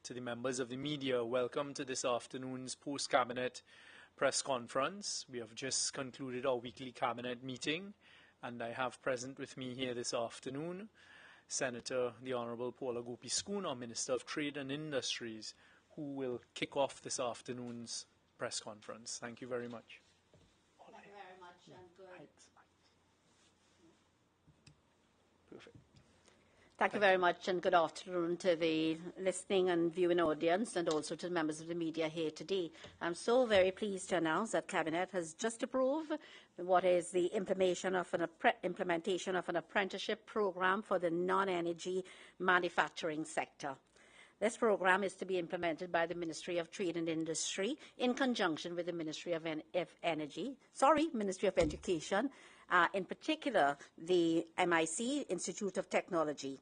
to the members of the media, welcome to this afternoon's post-Cabinet press conference. We have just concluded our weekly Cabinet meeting, and I have present with me here this afternoon Senator the Honourable Paula Gopee-Scoon, our Minister of Trade and Industries, who will kick off this afternoon's press conference. Thank you very much. Thank you very much, and good. Perfect. Thank you very much, and good afternoon to the listening and viewing audience, and also to the members of the media here today. I'm so very pleased to announce that Cabinet has just approved what is the implementation of an apprenticeship programme for the non-energy manufacturing sector. This programme is to be implemented by the Ministry of Trade and Industry in conjunction with the Ministry of Ministry of Education, in particular the MIC, Institute of Technology.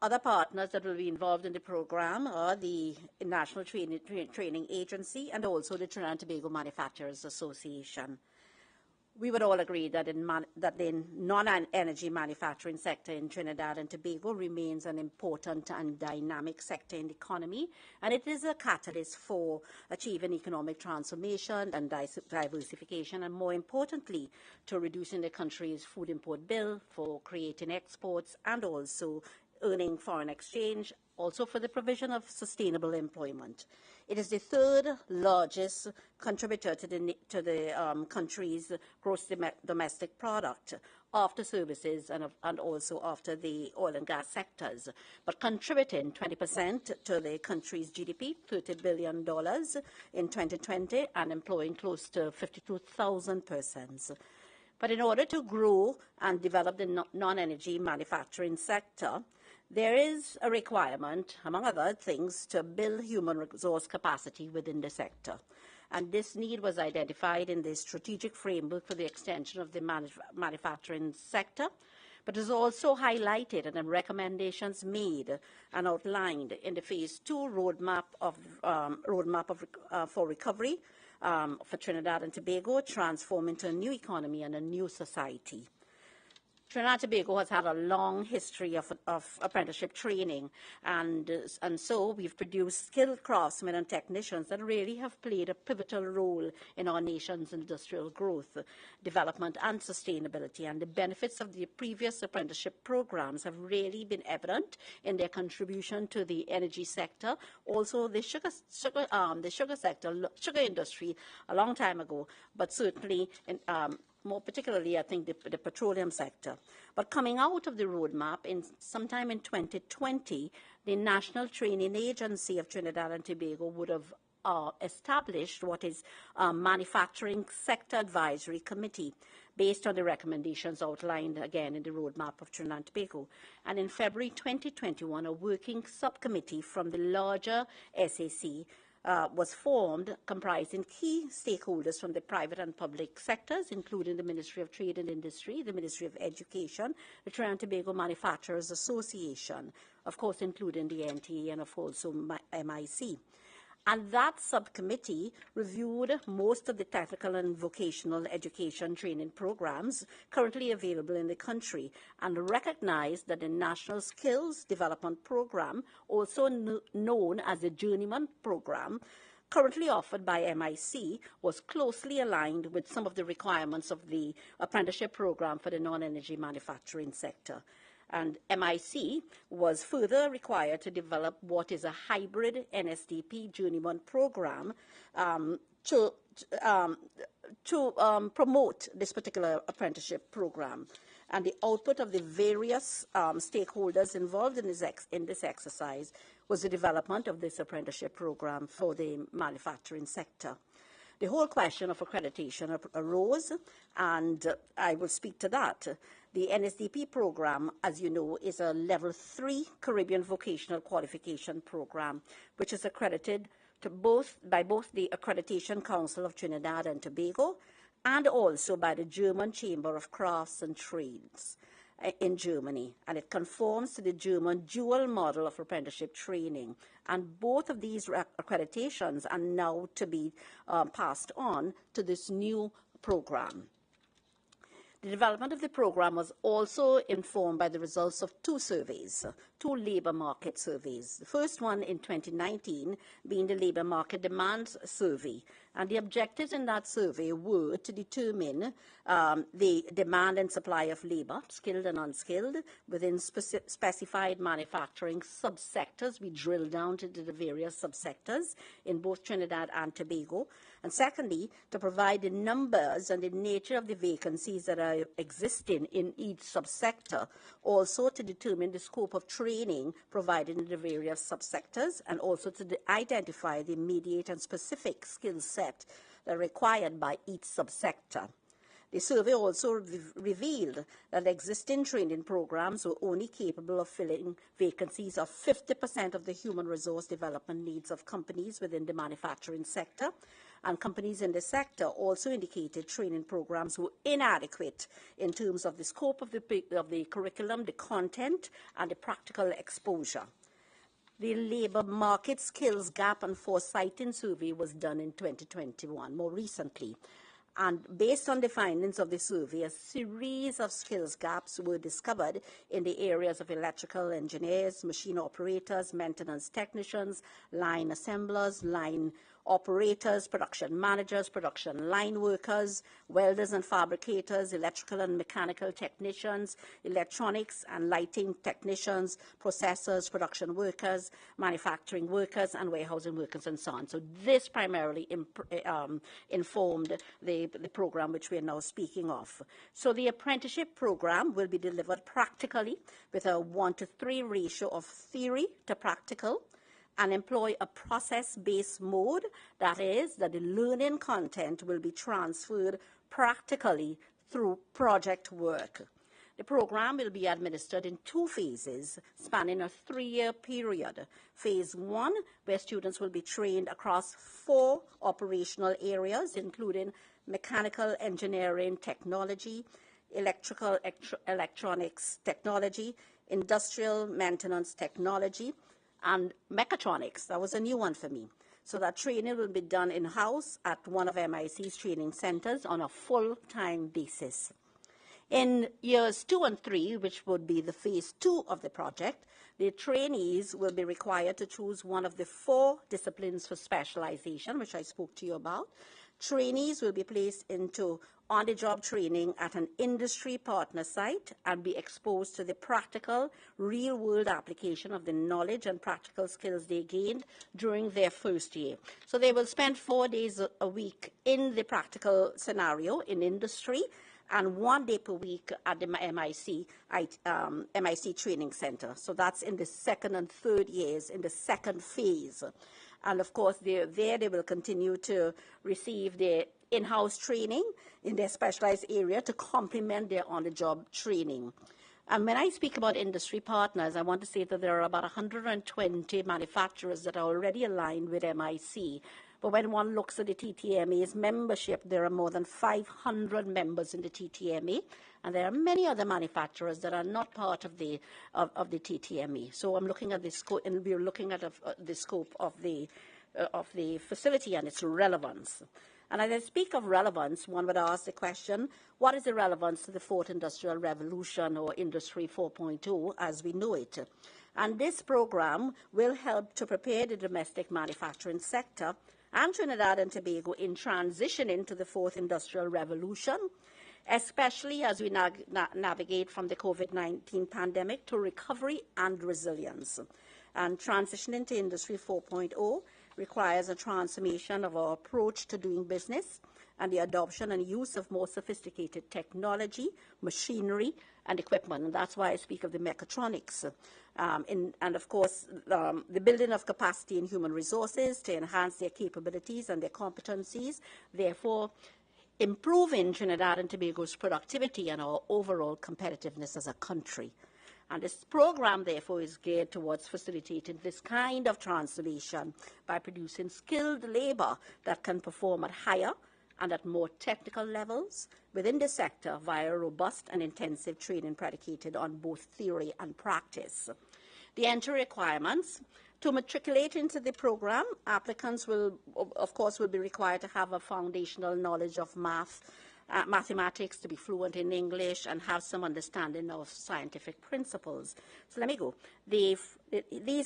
Other partners that will be involved in the programme are the National Training Agency and also the Trinidad and Tobago Manufacturers Association. We would all agree that the non-energy manufacturing sector in Trinidad and Tobago remains an important and dynamic sector in the economy, and it is a catalyst for achieving economic transformation and diversification, and more importantly, to reducing the country's food import bill, for creating exports, and also earning foreign exchange, also for the provision of sustainable employment. It is the third largest contributor to the country's gross domestic product after services and also after the oil and gas sectors, but contributing 20% to the country's GDP, $30 billion in 2020, and employing close to 52,000 persons. But in order to grow and develop the non-energy manufacturing sector, there is a requirement, among other things, to build human resource capacity within the sector. And this need was identified in the strategic framework for the extension of the manufacturing sector, but is also highlighted in the recommendations made and outlined in the Phase 2 roadmap for recovery for Trinidad and Tobago, transform into a new economy and a new society. Trinidad and Tobago has had a long history of apprenticeship training, and so we've produced skilled craftsmen and technicians that really have played a pivotal role in our nation's industrial growth, development and sustainability. And the benefits of the previous apprenticeship programs have really been evident in their contribution to the energy sector, also the sugar industry a long time ago, but certainly in, more particularly, I think, the petroleum sector. But coming out of the roadmap, sometime in 2020, the National Training Agency of Trinidad and Tobago would have established what is a Manufacturing Sector Advisory Committee, based on the recommendations outlined again in the roadmap of Trinidad and Tobago. And in February 2021, a working subcommittee from the larger SAC was formed, comprising key stakeholders from the private and public sectors, including the Ministry of Trade and Industry, the Ministry of Education, the Trinidad and Tobago Manufacturers Association, of course including the NTA and of course also MIC. And that subcommittee reviewed most of the technical and vocational education training programs currently available in the country, and recognized that the National Skills Development Program, also known as the Journeyman Program, currently offered by MIC, was closely aligned with some of the requirements of the apprenticeship program for the non-energy manufacturing sector. And MIC was further required to develop what is a hybrid NSDP journeyman program to promote this particular apprenticeship program. And the output of the various stakeholders involved in this exercise was the development of this apprenticeship program for the manufacturing sector. The whole question of accreditation arose, and I will speak to that. The NSDP program, as you know, is a Level 3 Caribbean Vocational Qualification program, which is accredited to by both the Accreditation Council of Trinidad and Tobago and also by the German Chamber of Crafts and Trades in Germany, and it conforms to the German dual model of apprenticeship training. And both of these accreditations are now to be passed on to this new program. The development of the program was also informed by the results of two two labour market surveys. The first one in 2019 being the Labour Market Demand Survey. And the objectives in that survey were to determine the demand and supply of labour, skilled and unskilled, within specified manufacturing subsectors. We drilled down into the various subsectors in both Trinidad and Tobago. And secondly, to provide the numbers and the nature of the vacancies that are existing in each subsector. Also to determine the scope of training provided in the various subsectors, and also to identify the immediate and specific skill set that are required by each subsector. The survey also revealed that existing training programs were only capable of filling vacancies of 50% of the human resource development needs of companies within the manufacturing sector, and companies in the sector also indicated training programs were inadequate in terms of the scope of the curriculum, the content, and the practical exposure. The labour market skills gap and foresighting survey was done in 2021, more recently. And based on the findings of the survey, a series of skills gaps were discovered in the areas of electrical engineers, machine operators, maintenance technicians, line assemblers, line operators, production managers, production line workers, welders and fabricators, electrical and mechanical technicians, electronics and lighting technicians, processors, production workers, manufacturing workers, and warehousing workers, and so on. So this primarily informed the program which we are now speaking of. So the apprenticeship program will be delivered practically with a 1:3 ratio of theory to practical, and employ a process-based mode, that is, that the learning content will be transferred practically through project work. The program will be administered in 2 phases, spanning a 3-year period. Phase 1, where students will be trained across 4 operational areas, including mechanical engineering technology, electronics technology, industrial maintenance technology, and mechatronics. That was a new one for me. So that training will be done in-house at one of MIC's training centres on a full-time basis. In years 2 and 3, which would be the phase 2 of the project, the trainees will be required to choose one of the 4 disciplines for specialization, which I spoke to you about. Trainees will be placed into on-the-job training at an industry partner site and be exposed to the practical, real-world application of the knowledge and practical skills they gained during their first year. So they will spend 4 days a week in the practical scenario in industry, and 1 day per week at the MIC Training Center. So that's in the 2nd and 3rd years, in the 2nd phase. And of course, they will continue to receive their in-house training in their specialized area to complement their on-the-job training. And when I speak about industry partners, I want to say that there are about 120 manufacturers that are already aligned with MIC. But when one looks at the TTMA's membership, there are more than 500 members in the TTMA, and there are many other manufacturers that are not part of the TTMA. So I'm looking at the scope, and we're looking at the scope of the facility and its relevance. And as I speak of relevance, one would ask the question, what is the relevance to the 4th Industrial Revolution, or Industry 4.0 as we know it? And this program will help to prepare the domestic manufacturing sector and Trinidad and Tobago in transition into the 4th Industrial Revolution, especially as we navigate from the COVID-19 pandemic to recovery and resilience. And transitioning to Industry 4.0 requires a transformation of our approach to doing business and the adoption and use of more sophisticated technology, machinery, and equipment. And that's why I speak of the mechatronics. And of course, the building of capacity in human resources to enhance their capabilities and their competencies, therefore improving Trinidad and Tobago's productivity and our overall competitiveness as a country. And this program, therefore, is geared towards facilitating this kind of transformation by producing skilled labour that can perform at higher and at more technical levels within the sector via robust and intensive training predicated on both theory and practice. The entry requirements: to matriculate into the program, applicants will be required to have a foundational knowledge of math mathematics, to be fluent in English, and have some understanding of scientific principles. So let me go. These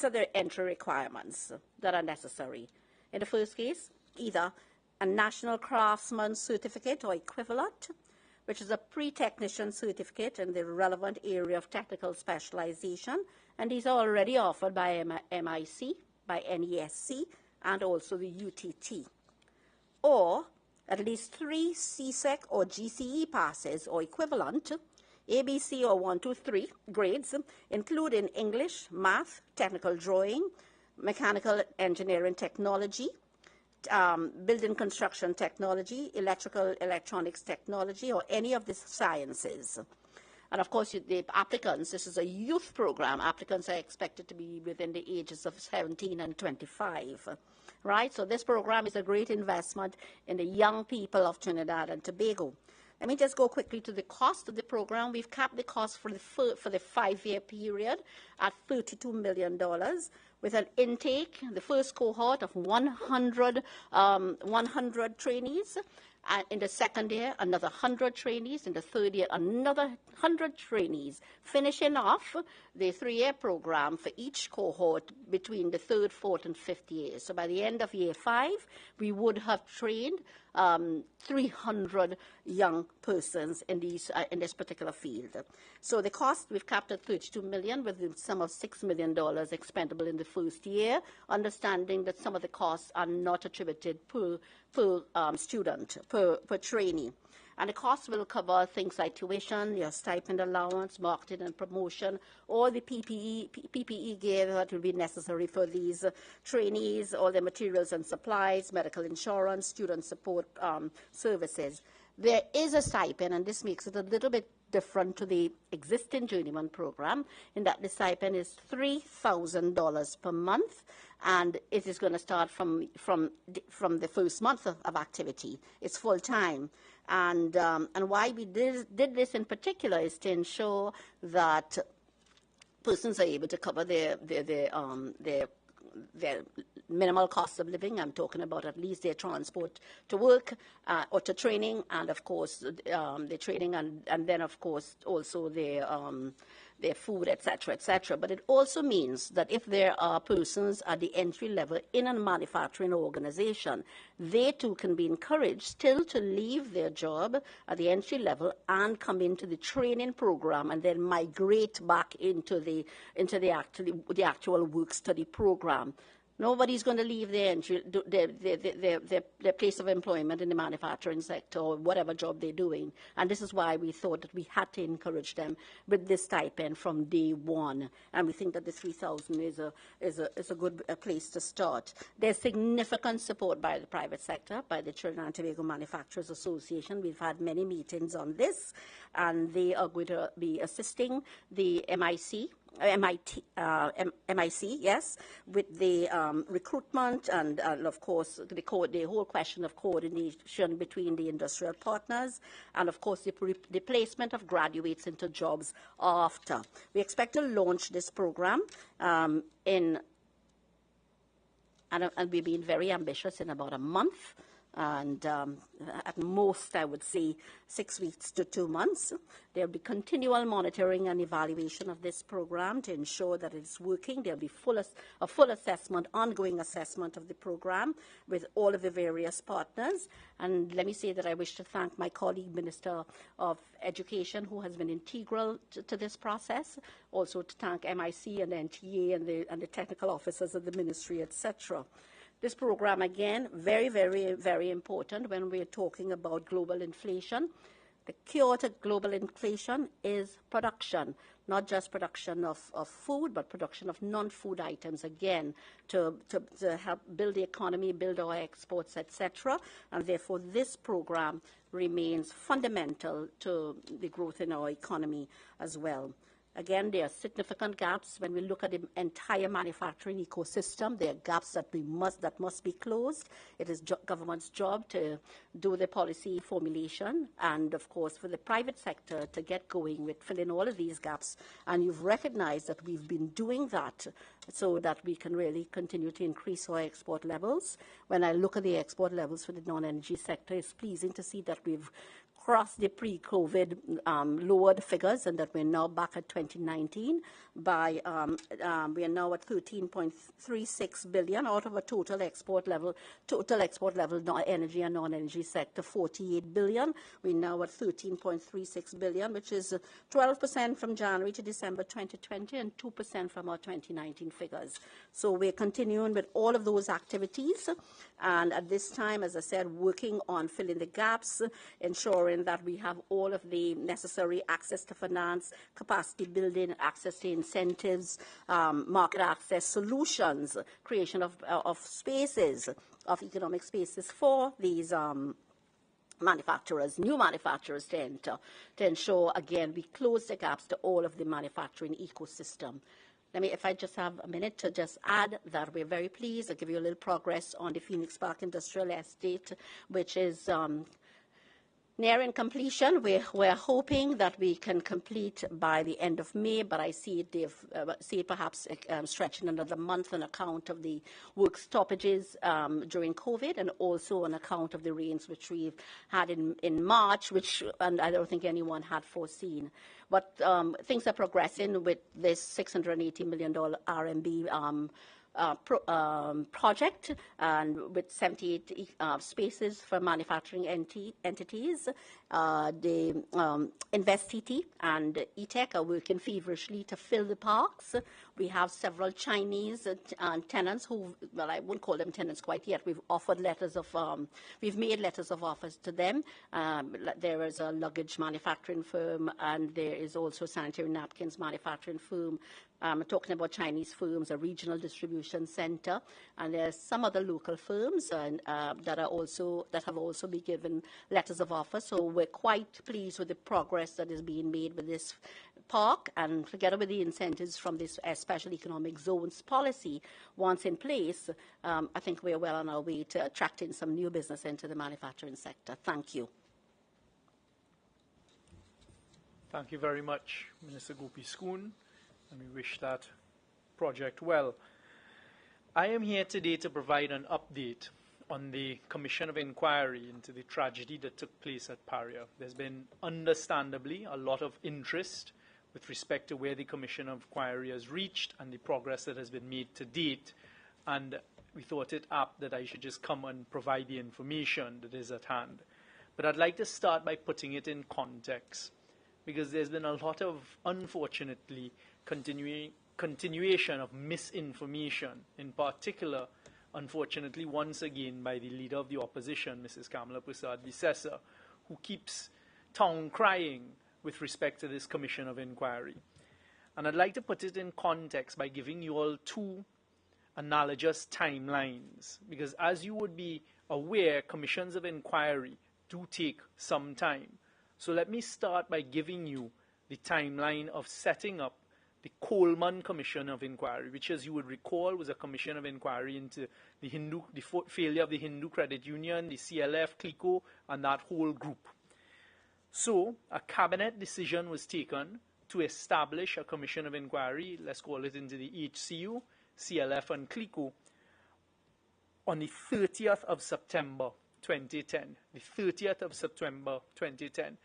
are the entry requirements that are necessary. In the first case, either a National Craftsman Certificate or equivalent, which is a pre-technician certificate in the relevant area of technical specialization, and these are already offered by MIC, by NESC, and also the UTT. Or at least 3 CSEC or GCE passes or equivalent, ABC or 1, 2, 3 grades, including English, math, technical drawing, mechanical engineering technology, building construction technology, electrical electronics technology, or any of the sciences. And of course, the applicants, this is a youth program, applicants are expected to be within the ages of 17 and 25, right? So this program is a great investment in the young people of Trinidad and Tobago. Let me just go quickly to the cost of the program. We've capped the cost for the 5-year period at $32 million, with an intake, the first cohort of 100 trainees. In the second year, another 100 trainees. In the third year, another 100 trainees, finishing off the 3-year program for each cohort between the 3rd, 4th, and 5th years. So by the end of year 5, we would have trained 300 young persons in this particular field. So the cost, we've capped at $32 million, with the sum of $6 million expendable in the first year, understanding that some of the costs are not attributed per student, per trainee. And the cost will cover things like tuition, your stipend allowance, marketing and promotion, or the PPE gear that will be necessary for these trainees, all the materials and supplies, medical insurance, student support services. There is a stipend, and this makes it a little bit different to the existing journeyman program, in that the stipend is $3,000 per month, and it is going to start from the first month of activity. It's full time. And why we did this in particular is to ensure that persons are able to cover their minimal cost of living. I'm talking about at least their transport to work or to training, and of course the training, and then of course also their food, etc., etc. But it also means that if there are persons at the entry level in a manufacturing organization, they too can be encouraged still to leave their job at the entry level and come into the training program, and then migrate back into the actual work study program. Nobody's going to leave their place of employment in the manufacturing sector or whatever job they're doing. And this is why we thought that we had to encourage them with this stipend from day one. And we think that the $3,000 is a good place to start. There's significant support by the private sector, by the Trinidad and Tobago Manufacturers Association. We've had many meetings on this, and they are going to be assisting the MIC, yes, with the recruitment and of course the whole question of coordination between the industrial partners, and of course the placement of graduates into jobs after. We expect to launch this program and we've been very ambitious, in about a month. And at most, I would say 6 weeks to 2 months. There will be continual monitoring and evaluation of this program to ensure that it's working. There will be a full assessment, ongoing assessment of the program with all of the various partners. And let me say that I wish to thank my colleague, Minister of Education, who has been integral to this process. Also to thank MIC and NTA and the technical officers of the Ministry, etc. This program, again, very, very, very important when we're talking about global inflation. The cure to global inflation is production, not just production of food, but production of non-food items, again, to help build the economy, build our exports, etc. And therefore, this program remains fundamental to the growth in our economy as well. Again, there are significant gaps when we look at the entire manufacturing ecosystem. There are gaps that must be closed. It is government's job to do the policy formulation, and of course for the private sector to get going with filling all of these gaps. And you've recognized that we've been doing that so that we can really continue to increase our export levels. When I look at the export levels for the non-energy sector, it's pleasing to see that we've crossed the pre-COVID lowered figures, and that we're now back at 2019 by, we are now at 13.36 billion out of a total export level, energy and non-energy sector, 48 billion. We're now at 13.36 billion, which is 12% from January to December 2020 and 2% from our 2019 figures. So we're continuing with all of those activities, and at this time, as I said, working on filling the gaps, ensuring that we have all of the necessary access to finance, capacity building, access to incentives, market access solutions, creation of spaces, of economic spaces for these manufacturers, new manufacturers to enter, to ensure, again, we close the gaps to all of the manufacturing ecosystem. If I just have a minute to just add that we're very pleased. I'll give you a little progress on the Phoenix Park Industrial Estate, which is nearing completion. We're hoping that we can complete by the end of May, but I see it perhaps stretching another month on account of the work stoppages during COVID, and also on account of the rains which we've had in March, and I don't think anyone had foreseen. But things are progressing with this $680 million RMB project, and with 78 spaces for manufacturing entities. The InvestCT and ETech are working feverishly to fill the parks. We have several Chinese tenants who, well, I wouldn't call them tenants quite yet. We've offered we've made letters of offers to them. There is a luggage manufacturing firm, and there is also sanitary napkins manufacturing firm. Talking about Chinese firms, a regional distribution center, and there's some other local firms that have also been given letters of offer. So we're quite pleased with the progress that is being made with this park, and together with the incentives from this special economic zones policy, once in place, I think we're well on our way to attracting some new business into the manufacturing sector. Thank you. Thank you very much, Minister Gopee-Scoon, and we wish that project well. I am here today to provide an update on the Commission of Enquiry into the tragedy that took place at Paria. There's been, understandably, a lot of interest with respect to where the Commission of Enquiry has reached and the progress that has been made to date, and we thought it apt that I should just come and provide the information that is at hand. But I'd like to start by putting it in context, because there's been a lot of, unfortunately, continuation of misinformation, in particular, unfortunately, once again, by the leader of the opposition, Mrs. Kamala Prasad-Bissessar, who keeps town crying with respect to this Commission of Enquiry. And I'd like to put it in context by giving you all two analogous timelines, because as you would be aware, commissions of inquiry do take some time. So let me start by giving you the timeline of setting up the Coleman Commission of Enquiry, which, as you would recall, was a commission of inquiry into the failure of the Hindu Credit Union, the CLF, CLICO, and that whole group. So a cabinet decision was taken to establish a commission of inquiry, let's call it into the HCU, CLF, and CLICO, on the 30th of September 2010. The 30th of September 2010.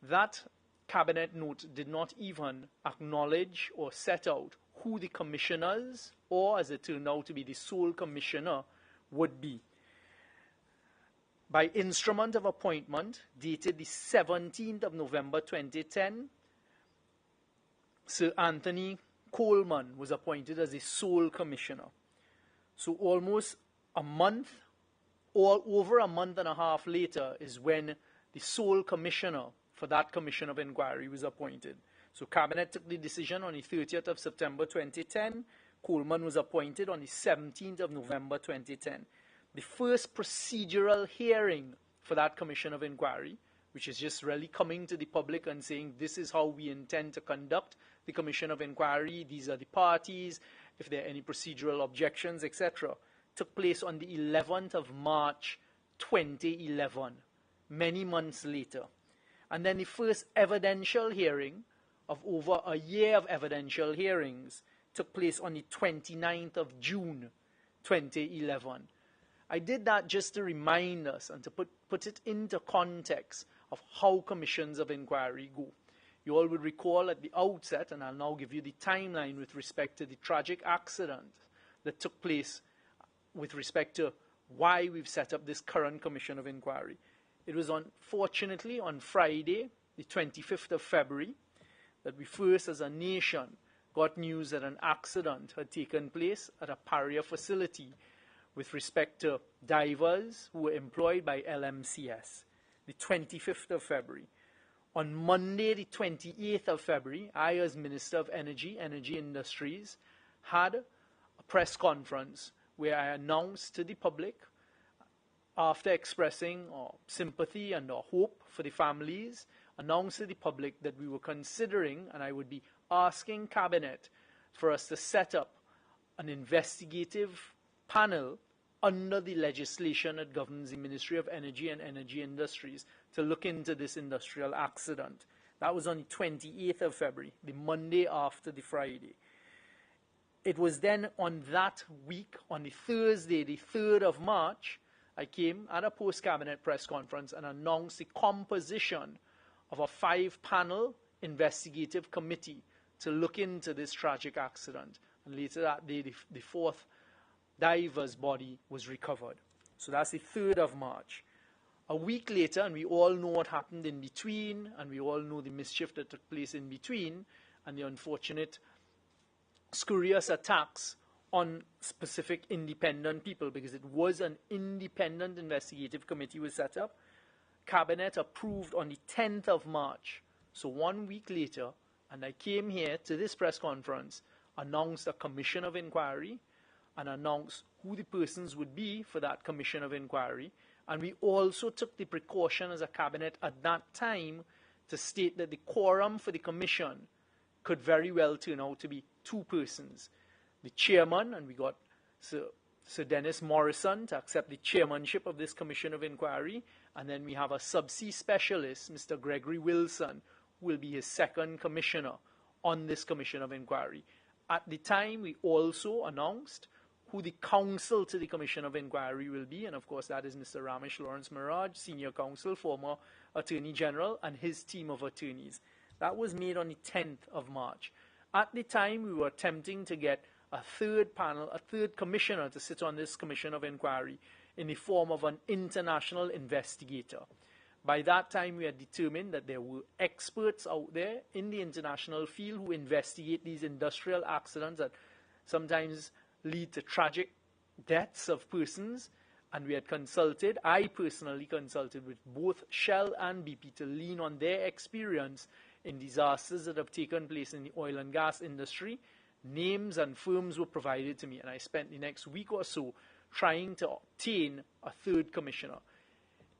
That cabinet note did not even acknowledge or set out who the commissioners, or as it turned out to be the sole commissioner, would be. By instrument of appointment, dated the 17th of November 2010, Sir Anthony Coleman was appointed as the sole commissioner. So almost a month, or over a month and a half later, is when the sole commissioner for that Commission of Enquiry was appointed. So Cabinet took the decision on the 30th of September 2010. Coleman was appointed on the 17th of November 2010. The first procedural hearing for that Commission of Enquiry, which is just really coming to the public and saying this is how we intend to conduct the Commission of Enquiry, these are the parties, if there are any procedural objections, etc., took place on the 11th of March 2011, many months later. And then the first evidential hearing of over a year of evidential hearings took place on the 29th of June 2011. I did that just to remind us and to put it into context of how commissions of inquiry go. You all would recall at the outset, and I'll now give you the timeline with respect to the tragic accident that took place with respect to why we've set up this current Commission of Inquiry. It was unfortunately on Friday, the 25th of February, that we first as a nation got news that an accident had taken place at a Paria facility with respect to divers who were employed by LMCS, the 25th of February. On Monday, the 28th of February, I, as Minister of Energy Industries, had a press conference where I announced to the public, after expressing sympathy and hope for the families, announced to the public that we were considering, and I would be asking Cabinet for us to set up an investigative panel under the legislation that governs the Ministry of Energy and Energy Industries to look into this industrial accident. That was on the 28th of February, the Monday after the Friday. It was then on that week, on the Thursday, the 3rd of March, I came at a post-cabinet press conference and announced the composition of a 5-panel investigative committee to look into this tragic accident. And later that day, the 4th diver's body was recovered. So that's the 3rd of March. A week later, and we all know what happened in between, and we all know the mischief that took place in between, and the unfortunate spurious attacks on specific independent people, because it was an independent investigative committee was set up. Cabinet approved on the 10th of March. So 1 week later, and I came here to this press conference, announced a commission of inquiry, and announced who the persons would be for that commission of inquiry. And we also took the precaution as a cabinet at that time to state that the quorum for the commission could very well turn out to be 2 persons. The chairman, and we got Sir Dennis Morrison to accept the chairmanship of this commission of inquiry, and then we have a subsea specialist, Mr. Gregory Wilson, who will be his second commissioner on this commission of inquiry. At the time, we also announced who the counsel to the Commission of Inquiry will be, and of course that is Mr. Ramesh Lawrence Maharaj, Senior Counsel, former Attorney General, and his team of attorneys. That was made on the 10th of March. At the time, we were attempting to get a 3rd panel, a 3rd commissioner to sit on this Commission of Inquiry in the form of an international investigator. By that time, we had determined that there were experts out there in the international field who investigate these industrial accidents that sometimes lead to tragic deaths of persons, and we had consulted, I personally consulted with both Shell and BP to lean on their experience in disasters that have taken place in the oil and gas industry. Names and firms were provided to me, and I spent the next week or so trying to obtain a 3rd commissioner.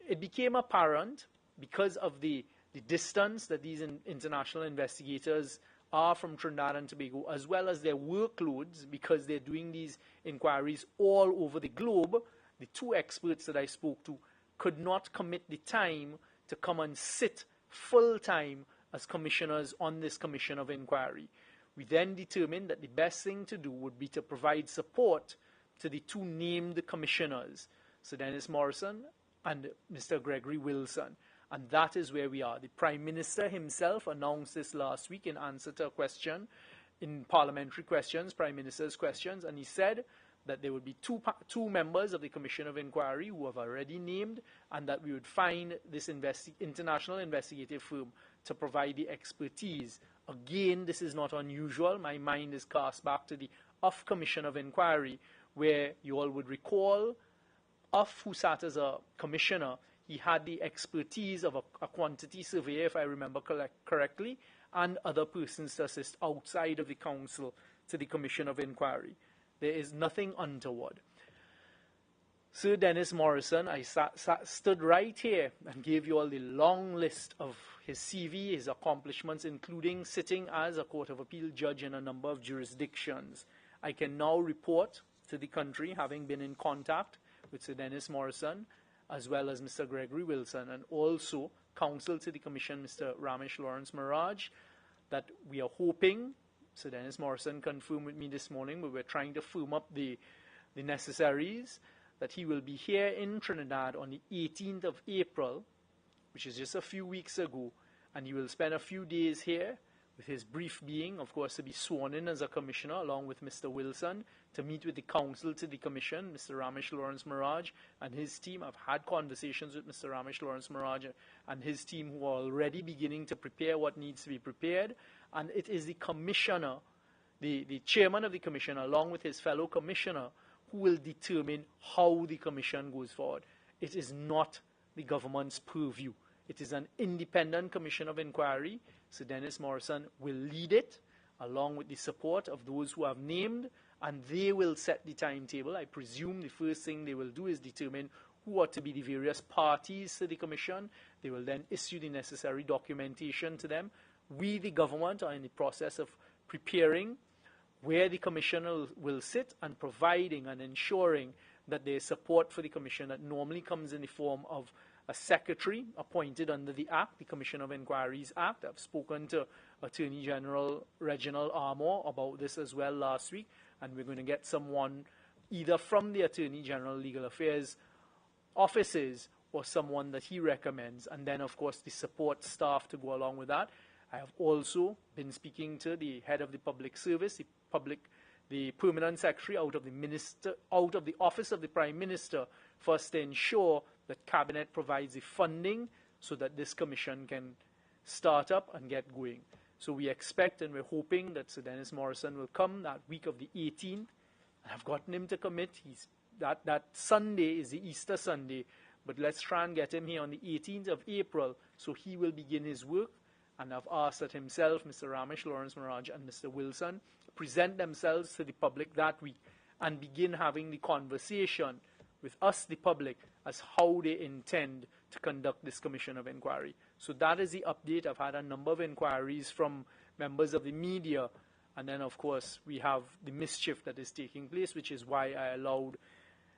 It became apparent, because of the distance that these international investigators are from Trinidad and Tobago, as well as their workloads, because they're doing these inquiries all over the globe, the 2 experts that I spoke to could not commit the time to come and sit full-time as commissioners on this commission of inquiry. We then determined that the best thing to do would be to provide support to the 2 named commissioners, Sir Dennis Morrison and Mr. Gregory Wilson. And that is where we are. The Prime Minister himself announced this last week in answer to a question in parliamentary questions, Prime Minister's questions, and he said that there would be two members of the Commission of Inquiry who have already named, and that we would find this international investigative firm to provide the expertise. Again, this is not unusual. My mind is cast back to the UF Commission of Inquiry, where you all would recall UF, who sat as a commissioner, he had the expertise of a quantity surveyor, if I remember correctly, and other persons to assist outside of the council to the Commission of Inquiry. There is nothing untoward. Sir Dennis Morrison, I stood right here and gave you all the long list of his CV, his accomplishments, including sitting as a Court of Appeal judge in a number of jurisdictions. I can now report to the country, having been in contact with Sir Dennis Morrison, as well as Mr. Gregory Wilson, and also counsel to the Commission, Mr. Ramesh Lawrence Maharaj, that we are hoping, Sir Dennis Morrison confirmed with me this morning, but we're trying to firm up the necessaries, that he will be here in Trinidad on the 18th of April which is just a few weeks ago, and he will spend a few days here with his brief being, of course, to be sworn in as a commissioner along with Mr. Wilson, to meet with the counsel to the commission, Mr. Ramesh Lawrence Maharaj and his team. I've had conversations with Mr. Ramesh Lawrence Maharaj and his team, who are already beginning to prepare what needs to be prepared. And it is the commissioner, the chairman of the commission, along with his fellow commissioner, who will determine how the commission goes forward. It is not the government's purview. It is an independent commission of inquiry. Sir Dennis Morrison will lead it, along with the support of those who have named, and they will set the timetable. I presume the first thing they will do is determine who are to be the various parties to the commission. They will then issue the necessary documentation to them. We, the government, are in the process of preparing where the commission will sit and providing and ensuring that there is support for the commission that normally comes in the form of a secretary appointed under the Act, the Commission of Enquiries Act. I've spoken to Attorney General Reginald Armour about this as well last week, and we're going to get someone either from the Attorney General Legal Affairs offices or someone that he recommends, and then, of course, the support staff to go along with that. I have also been speaking to the head of the public service, the permanent secretary out of the office of the Prime Minister, for us to ensure that Cabinet provides the funding so that this commission can start up and get going. So we expect and we're hoping that Sir Dennis Morrison will come that week of the 18th. I've gotten him to commit. That Sunday is the Easter Sunday, but let's try and get him here on the 18th of April so he will begin his work. And I've asked that himself, Mr. Ramesh Lawrence Maharaj and Mr. Wilson present themselves to the public that week and begin having the conversation with us, the public, as how they intend to conduct this Commission of Inquiry. So that is the update. I've had a number of inquiries from members of the media, and then, of course, we have the mischief that is taking place, which is why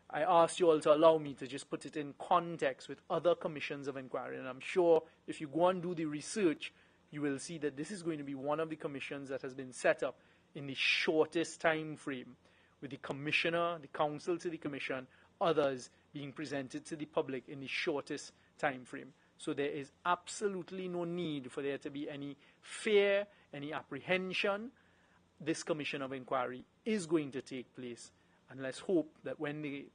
I asked you all to allow me to just put it in context with other commissions of inquiry. And I'm sure if you go and do the research, you will see that this is going to be one of the commissions that has been set up in the shortest time frame, with the commissioner, the counsel to the commission, others being presented to the public in the shortest time frame. So there is absolutely no need for there to be any fear, any apprehension. This Commission of Inquiry is going to take place. And let's hope that when the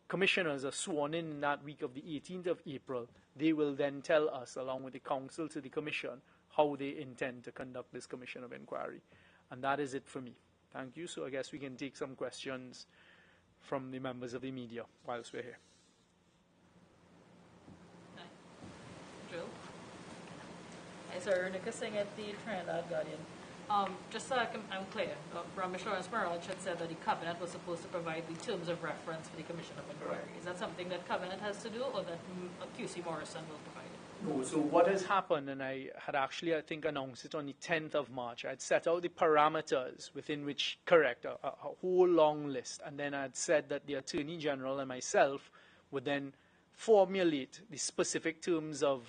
commissioners are sworn in that week of the 18th of April, they will then tell us, along with the counsel to the commission, how they intend to conduct this Commission of Inquiry. And that is it for me. Thank you. So I guess we can take some questions from the members of the media whilst we're here. Hi. Jill? Hi, sir. Ernica Singh at the Trinidad Guardian. Just so I'm clear, Ramesh Lawrence Maharaj had said that the Cabinet was supposed to provide the terms of reference for the Commission of Inquiry. Is that something that Cabinet has to do, or that QC Morrison will provide it? No, so what has happened, and I had actually, I think, announced it on the 10th of March. I had set out the parameters within which, correct, a whole long list, and then I had said that the Attorney General and myself would then formulate the specific terms of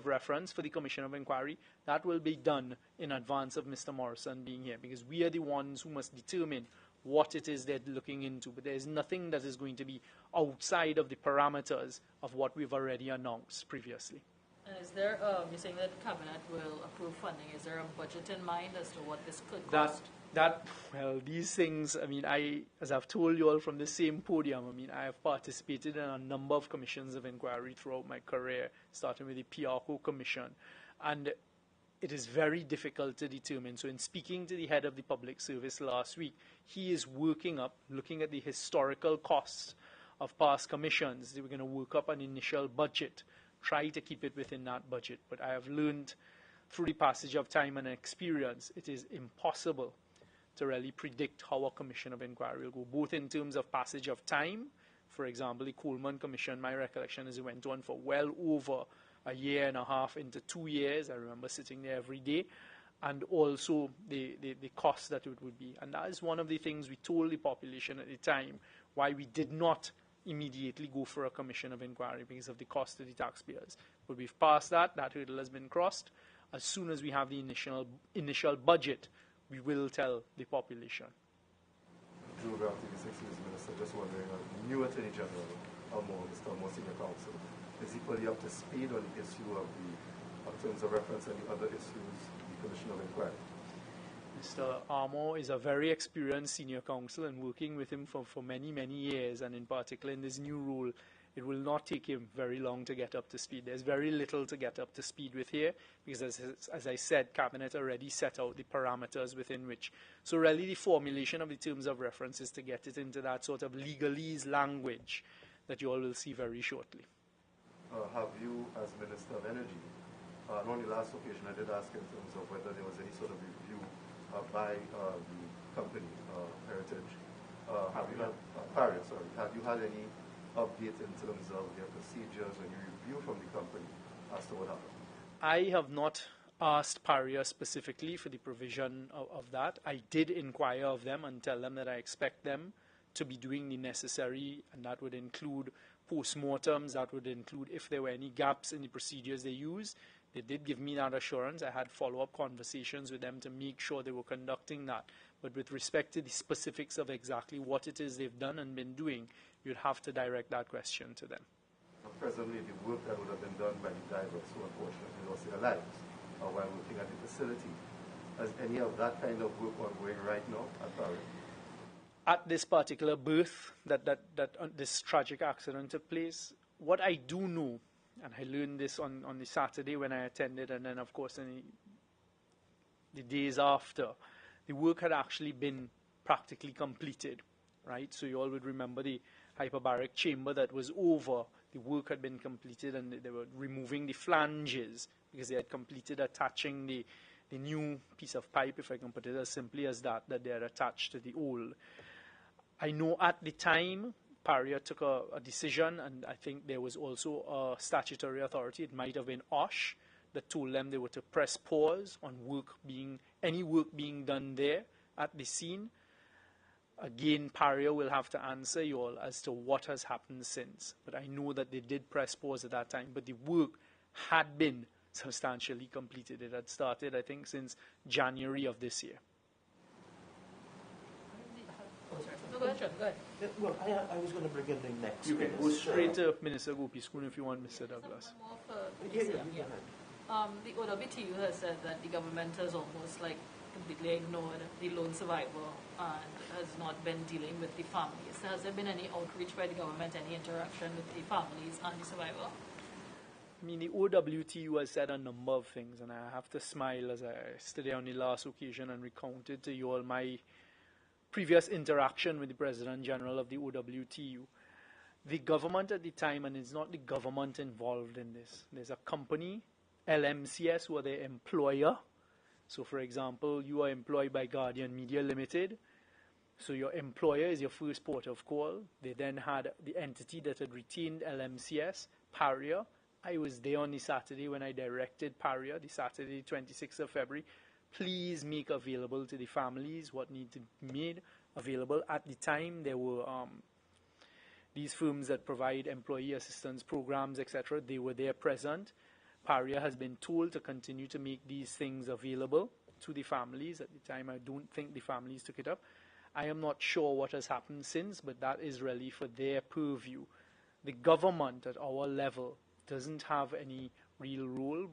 reference for the Commission of Inquiry. That will be done in advance of Mr. Morrison being here, because we are the ones who must determine what it is they're looking into. But there is nothing that is going to be outside of the parameters of what we've already announced previously. Is there, you're saying that Cabinet will approve funding. Is there a budget in mind as to what this could cost? Well, these things, I mean, as I've told you all from the same podium, I mean, I have participated in a number of commissions of inquiry throughout my career, starting with the PRCO Commission. And it is very difficult to determine. So in speaking to the head of the public service last week, he is looking at the historical costs of past commissions. They were going to work up an initial budget, try to keep it within that budget. But I have learned through the passage of time and experience, it is impossible to really predict how a commission of inquiry will go, both in terms of passage of time. For example, the Coleman Commission, my recollection is it went on for well over a year and a half into 2 years. I remember sitting there every day. And also the cost that it would be. And that is one of the things we told the population at the time, why we did not immediately go for a commission of inquiry, because of the cost to the taxpayers. But we've passed that hurdle has been crossed. As soon as we have the initial budget, we will tell the population. Drew Brown, TV6 News Minister, just wondering, the new Attorney General, Mr. Senior Counsel, Is he fully up to speed on the issue of the terms of reference and the other issues, the Commission of Enquiry? Mr. Armour is a very experienced senior counsel, and working with him for many, many years, and in particular in this new role, it will not take him very long to get up to speed. There's very little to get up to speed with here, because as I said, Cabinet already set out the parameters within which. So really the formulation of the terms of reference is to get it into that sort of legalese language that you all will see very shortly. Have you, as Minister of Energy, on the last occasion I did ask in terms of whether there was any sort of review by the company, Heritage, Paria, sorry, have you had any update in terms of their procedures or any review from the company as to what happened? I have not asked Paria specifically for the provision of that. I did inquire of them and tell them that I expect them to be doing the necessary, and that would include post-mortems, that would include if there were any gaps in the procedures they use. They did give me that assurance. I had follow-up conversations with them to make sure they were conducting that. But with respect to the specifics of exactly what it is they've done and been doing, you'd have to direct that question to them. Presently, the work that would have been done by the divers who unfortunately lost their lives while working at the facility, is any of that kind of work ongoing right now at Paria? At this particular berth that this tragic accident took place, what I do know, and I learned this on the Saturday when I attended, and then of course in the days after, the work had actually been practically completed, right? So you all would remember the hyperbaric chamber that was over. The work had been completed, and they were removing the flanges because they had completed attaching the new piece of pipe, if I can put it as simply as that they had attached to the old. I know at the time Paria took a decision, and I think there was also a statutory authority, it might have been OSH, that told them they were to press pause on any work being done there at the scene. Again, Paria will have to answer you all as to what has happened since. But I know that they did press pause at that time, but the work had been substantially completed. It had started, I think, since January of this year. Go ahead. Well, I was going to bring in the next. You can go straight to Minister Gopee-Scoon if you want, Mr. Douglas. The OWTU has said that the government has almost completely ignored the lone survivor and has not been dealing with the families. Has there been any outreach by the government, any interaction with the families and the survivor? I mean, the OWTU has said a number of things, and I have to smile as I stood there on the last occasion and recounted to you all my previous interaction with the President General of the OWTU. The government at the time, and it's not the government involved in this, there's a company, LMCS, who are their employer. So, for example, you are employed by Guardian Media Limited. So your employer is your first port of call. They then had the entity that had retained LMCS, Paria. I was there on the Saturday when I directed Paria, the Saturday, 26th of February. Please make available to the families what needs to be made available. At the time, there were these firms that provide employee assistance programs, etc. They were there present. Paria has been told to continue to make these things available to the families. At the time, I don't think the families took it up. I am not sure what has happened since, but that is really for their purview. The government at our level doesn't have any real role.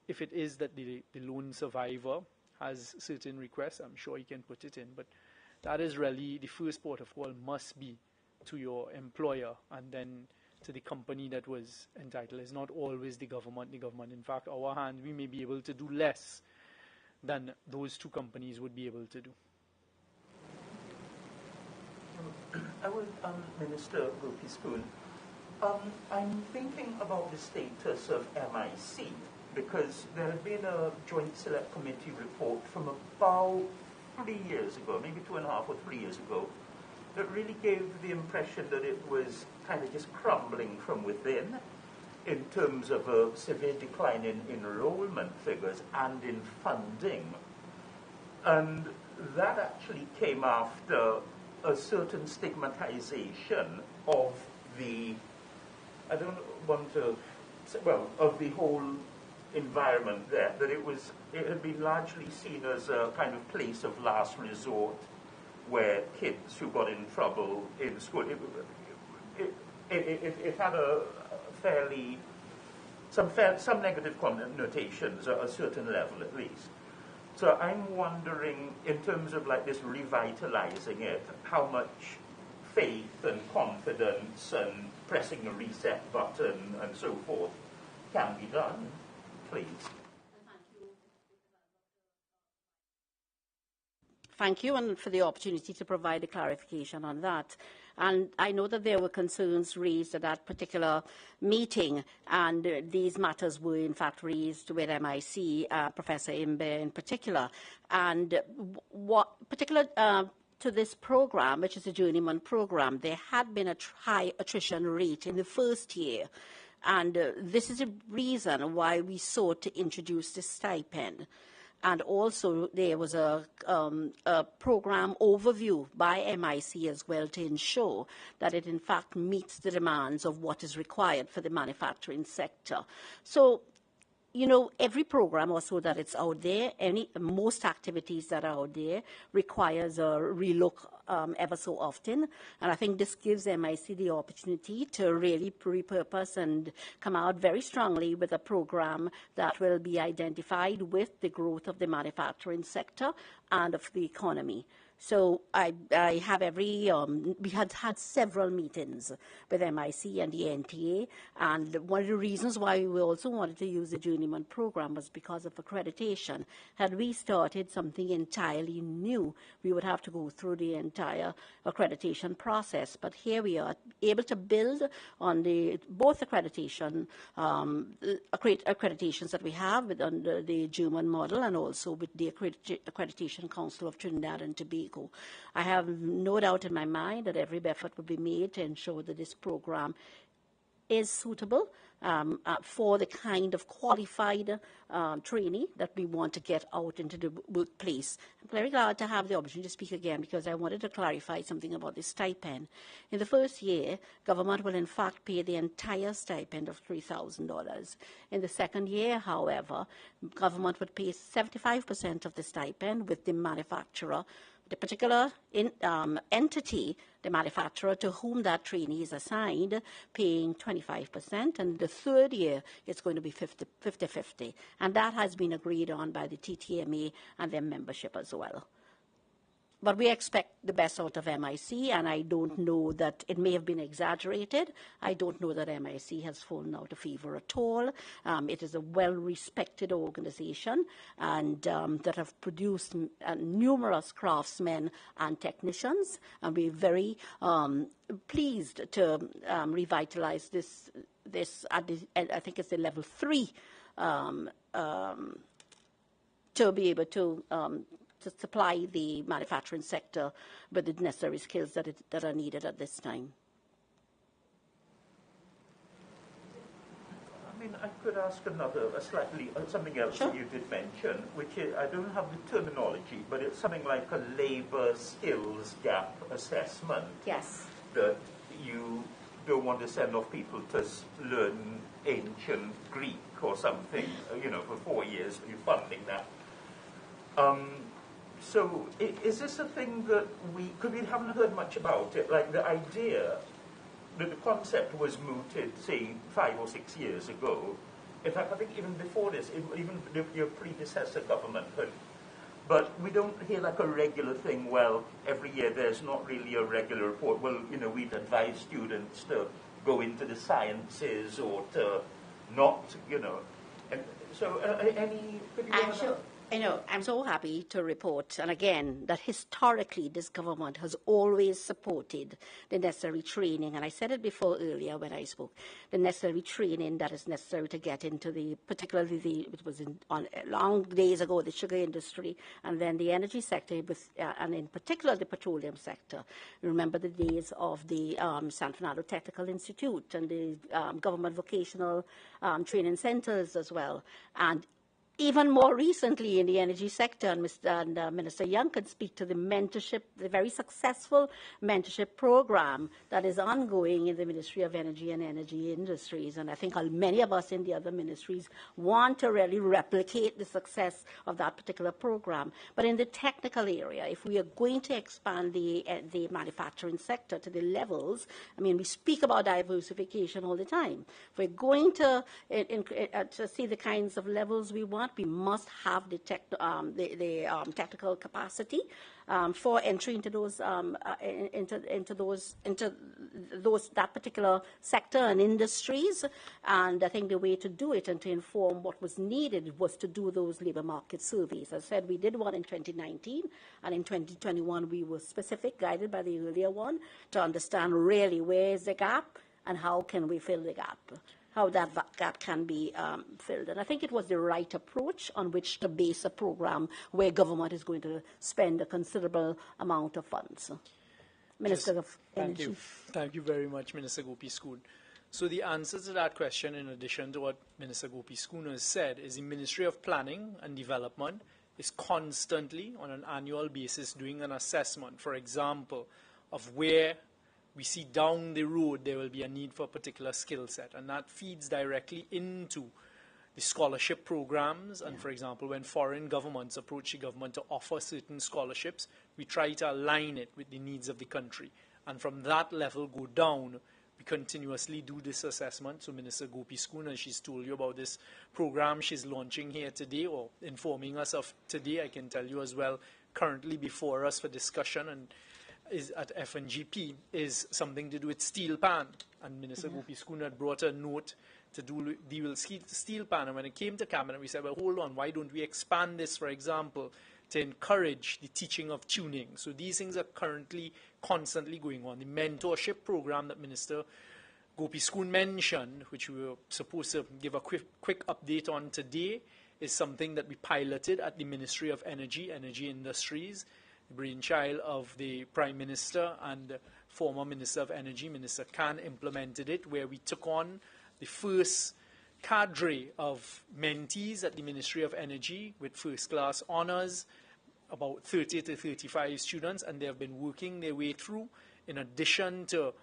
If it is that the lone survivor has certain requests, I'm sure he can put it in. But that is really the first port of call must be to your employer and then to the company that was entitled. It's not always the government. In fact, our hand, we may be able to do less than those two companies would be able to do. I would, Minister Gopee-Scoon, I'm thinking about the status of MIC, because there had been a Joint Select Committee report from about 3 years ago, maybe 2.5 or 3 years ago, that really gave the impression that it was kind of just crumbling from within in terms of a severe decline in enrollment figures and in funding. And that actually came after a certain stigmatization of the, I don't want to say, well, of the whole environment there, that it had been largely seen as a kind of place of last resort where kids who got in trouble in school, it had a fairly, some negative connotations at a certain level at least. So I'm wondering, in terms of like this revitalizing it, how much faith and confidence and pressing a reset button and so forth can be done, please. Thank you, and for the opportunity to provide a clarification on that. And I know that there were concerns raised at that particular meeting, and these matters were in fact raised with MIC, Professor Imber in particular. And what particular to this program, which is a journeyman program, there had been a high attrition rate in the first year. And this is a reason why we sought to introduce this stipend. And also there was a program overview by MIC as well to ensure that it in fact meets the demands of what is required for the manufacturing sector. So, you know, every program also that it's out there, most activities that are out there requires a relook ever so often. And I think this gives MIC the opportunity to really repurpose and come out very strongly with a program that will be identified with the growth of the manufacturing sector and of the economy. So I have we had several meetings with MIC and the NTA, and one of the reasons why we also wanted to use the journeyman program was because of accreditation. Had we started something entirely new, we would have to go through the entire accreditation process. But here we are able to build on both accreditation accreditations that we have under the German model and also with the Accreditation Council of Trinidad and Tobago. I have no doubt in my mind that every effort will be made to ensure that this program is suitable for the kind of qualified trainee that we want to get out into the workplace. I'm very glad to have the opportunity to speak again because I wanted to clarify something about the stipend. In the first year, government will in fact pay the entire stipend of $3,000. In the second year, however, government would pay 75% of the stipend with the manufacturer, the particular entity, the manufacturer to whom that trainee is assigned, paying 25%, and the third year it's going to be 50-50. And that has been agreed on by the TTMA and their membership as well. But we expect the best out of MIC, and I don't know that it may have been exaggerated. I don't know that MIC has fallen out of favor at all. It is a well-respected organization and that have produced numerous craftsmen and technicians, and we're very pleased to revitalize this at I think it's the level 3 to be able to supply the manufacturing sector with the necessary skills that are needed at this time. I mean, I could ask something else Sure. that you did mention, which is, I don't have the terminology, but it's something like a labor skills gap assessment. Yes. That you don't want to send off people to learn ancient Greek or something, for 4 years, you're funding that. So is this a thing that we haven't heard much about it, like the idea that the concept was mooted, say, 5 or 6 years ago. In fact, I think even before this, even your predecessor government had. But we don't hear like a regular thing, well, every year there's not really a regular report. Well, we'd advise students to go into the sciences or to not, And so could you I'm so happy to report, and again, that historically this government has always supported the necessary training, and I said it before earlier when I spoke, the necessary training that is necessary to get into it was long days ago, the sugar industry, and then the energy sector, and in particular the petroleum sector. Remember the days of the San Fernando Technical Institute and the government vocational training centers as well. And even more recently in the energy sector, and Minister Young can speak to the mentorship, the very successful mentorship program that is ongoing in the Ministry of Energy and Energy Industries. And I think many of us in the other ministries want to really replicate the success of that particular program. But in the technical area, if we are going to expand the manufacturing sector to the levels, I mean, we speak about diversification all the time. If we're going to see the kinds of levels we want, we must have the technical capacity for entry into those that particular sector and industries. And I think the way to do it and to inform what was needed was to do those labor market surveys. As I said, we did one in 2019, and in 2021 we were specific, guided by the earlier one, to understand really where is the gap and how can we fill the gap, how that gap can be filled. And I think it was the right approach on which to base a program where government is going to spend a considerable amount of funds. Minister of Energy. Thank you very much, Minister Gopee-Scoon. So the answer to that question, in addition to what Minister Gopee-Scoon has said, is the Ministry of Planning and Development is constantly, on an annual basis, doing an assessment, for example, of where we see down the road there will be a need for a particular skill set, and that feeds directly into the scholarship programs. And for example, when foreign governments approach the government to offer certain scholarships, we try to align it with the needs of the country, and from that level go down. We continuously do this assessment. So Minister Gopee-Scoon, as she's told you about this program she's launching here today, or informing us of today, I can tell you as well, currently before us for discussion and is at FNGP, is something to do with steel pan. And Minister Gopee-Scoon had brought a note to deal with steel pan. And when it came to Cabinet, we said, well, hold on, why don't we expand this, for example, to encourage the teaching of tuning? So these things are currently constantly going on. The mentorship program that Minister Gopee-Scoon mentioned, which we were supposed to give a quick update on today, is something that we piloted at the Ministry of Energy, Energy Industries, the brainchild of the Prime Minister and former Minister of Energy, Minister Khan, implemented it, where we took on the first cadre of mentees at the Ministry of Energy with first-class honours, about 30 to 35 students, and they have been working their way through. In addition to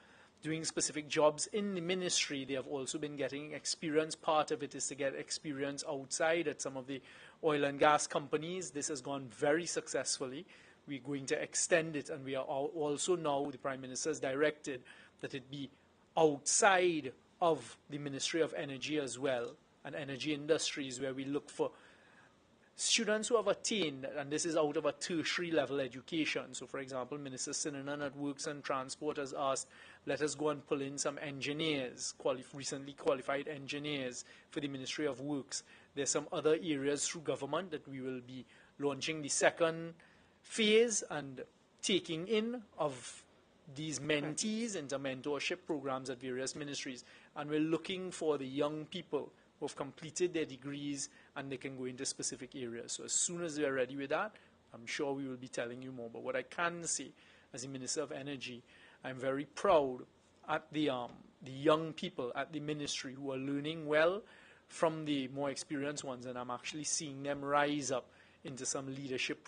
doing specific jobs in the ministry, they have also been getting experience. Part of it is to get experience outside at some of the oil and gas companies. This has gone very successfully. We're going to extend it, and we are also now, the Prime Minister has directed that it be outside of the Ministry of Energy as well, and Energy Industries, where we look for students who have attained, and this is out of a tertiary level education. So, for example, Minister Sinanan at Works and Transport has asked, let us go and pull in some engineers, recently qualified engineers for the Ministry of Works. There's some other areas through government that we will be launching the second phase and taking in of these mentees into mentorship programs at various ministries. And we're looking for the young people who have completed their degrees and they can go into specific areas. So as soon as we're ready with that, I'm sure we will be telling you more. But what I can say, as the Minister of Energy, I'm very proud at the young people at the ministry who are learning well from the more experienced ones, and I'm actually seeing them rise up into some leadership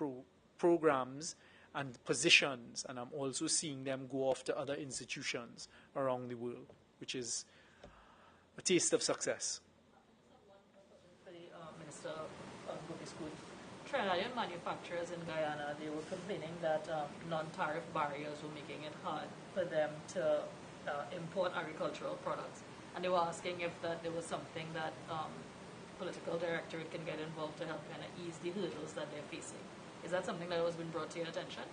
programs and positions, and I'm also seeing them go off to other institutions around the world, which is a taste of success. For the Minister of Gopee-Scoon, Trinidadian manufacturers in Guyana, they were complaining that non-tariff barriers were making it hard for them to import agricultural products, and they were asking if there was something that political directorate can get involved to help kind of ease the hurdles that they're facing. Is that something that has been brought to your attention?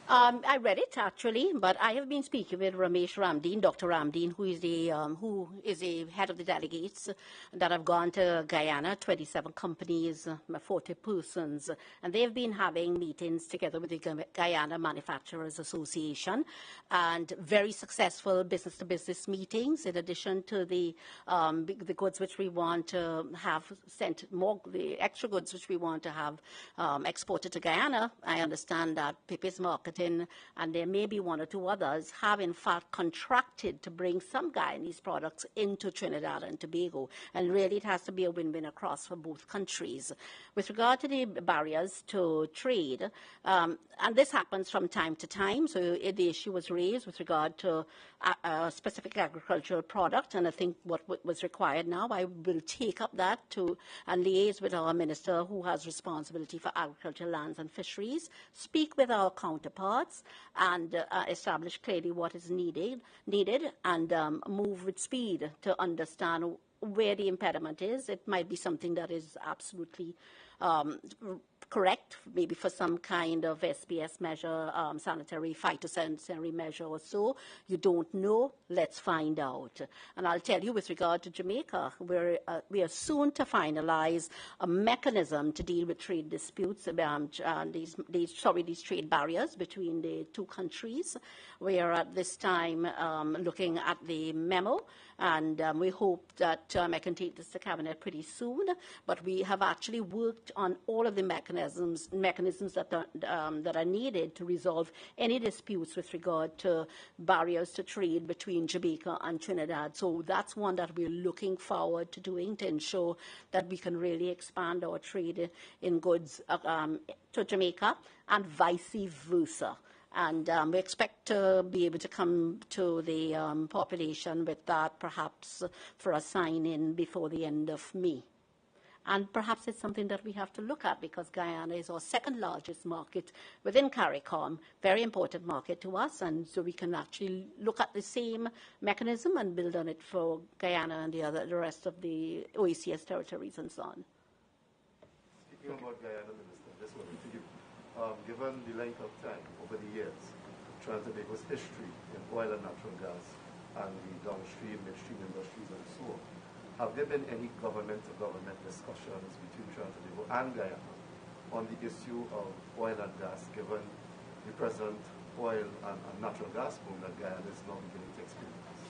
I read it actually, but I have been speaking with Ramesh Ramdeen, Dr. Ramdeen, who is the head of the delegates that have gone to Guyana, 27 companies, 40 persons, and they've been having meetings together with the Guyana Manufacturers Association, and very successful business-to-business meetings. In addition to the goods which we want to have sent, the extra goods which we want to have exported to Guyana, I understand that Bpo's market Marketing, and there may be one or two others, have in fact contracted to bring some Guyanese products into Trinidad and Tobago. And really it has to be a win-win across for both countries. With regard to the barriers to trade, and this happens from time to time, so the issue was raised with regard to a specific agricultural product, and I think what was required now, I will take up that and liaise with our minister who has responsibility for agriculture, lands and fisheries, speak with our counterparts and establish clearly what is needed and move with speed to understand where the impediment is. It might be something that is absolutely correct, maybe for some kind of SPS measure, sanitary, phytosanitary measure or so. You don't know, let's find out. And I'll tell you, with regard to Jamaica, we are soon to finalize a mechanism to deal with trade disputes, these trade barriers between the two countries. We are at this time looking at the memo, and we hope that I can take this to Cabinet pretty soon, but we have actually worked on all of the mechanisms that are needed to resolve any disputes with regard to barriers to trade between Jamaica and Trinidad. So that's one that we're looking forward to doing to ensure that we can really expand our trade in goods to Jamaica and vice versa. And we expect to be able to come to the population with that perhaps for a sign-in before the end of May. And perhaps it's something that we have to look at because Guyana is our second largest market within CARICOM, very important market to us, and so we can actually look at the same mechanism and build on it for Guyana and the rest of the OECS territories and so on. Speaking about Guyana, Minister, this one to you. Given the length of time over the years, Trinidad and Tobago's history in oil and natural gas and the downstream, midstream industries and so on, have there been any government-to-government discussions between Trinidad and Tobago and Guyana on the issue of oil and gas, given the present oil and natural gas boom that Guyana is now beginning to experience?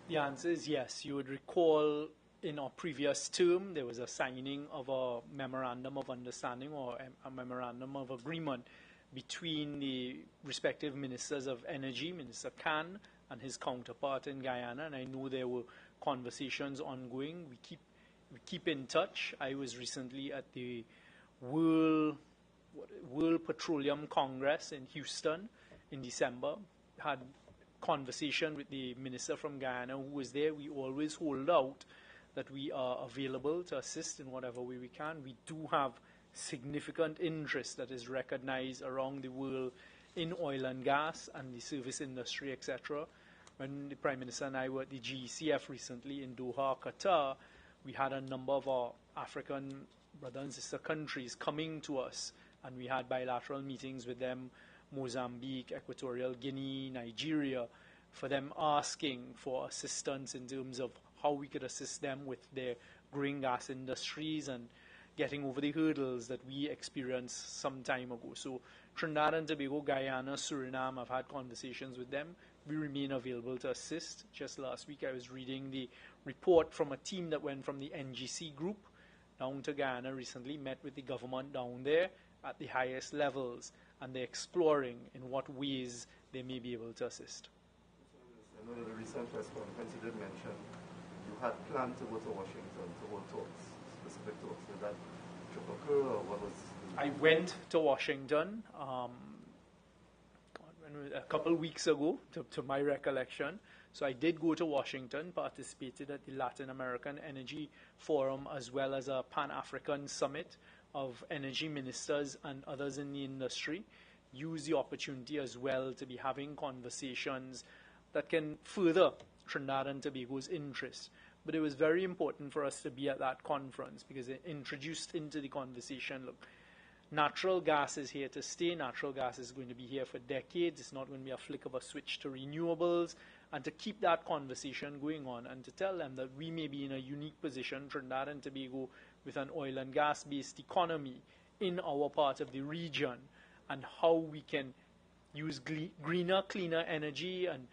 The answer is yes. You would recall in our previous term, there was a signing of a memorandum of understanding or a memorandum of agreement between the respective ministers of energy, Minister Khan and his counterpart in Guyana, and I know there were conversations ongoing. We keep in touch. I was recently at the World Petroleum Congress in Houston in December. Had conversation with the minister from Guyana who was there. We always hold out that we are available to assist in whatever way we can. We do have significant interest that is recognized around the world in oil and gas and the service industry, etc. When the Prime Minister and I were at the GECF recently in Doha, Qatar, we had a number of our African brother and sister countries coming to us, and we had bilateral meetings with them, Mozambique, Equatorial Guinea, Nigeria, for them asking for assistance in terms of how we could assist them with their growing gas industries and getting over the hurdles that we experienced some time ago. So Trinidad and Tobago, Guyana, Suriname, I've had conversations with them. We remain available to assist. Just last week I was reading the report from a team that went from the NGC group down to Guyana recently, met with the government down there at the highest levels, and they're exploring in what ways they may be able to assist. I know that the recent press conference you did mention you had planned to go to Washington to hold talks, specific talks. Did that trip occur, or what was? I went to Washington a couple weeks ago, to my recollection. So I did go to Washington, participated at the Latin American Energy Forum, as well as a Pan-African Summit of energy ministers and others in the industry. Use the opportunity as well to be having conversations that can further Trinidad and Tobago's interest. But it was very important for us to be at that conference because it introduced into the conversation, look, natural gas is here to stay. Natural gas is going to be here for decades. It's not going to be a flick of a switch to renewables. And to keep that conversation going on and to tell them that we may be in a unique position, Trinidad and Tobago, with an oil and gas-based economy in our part of the region, and how we can use greener, cleaner energy and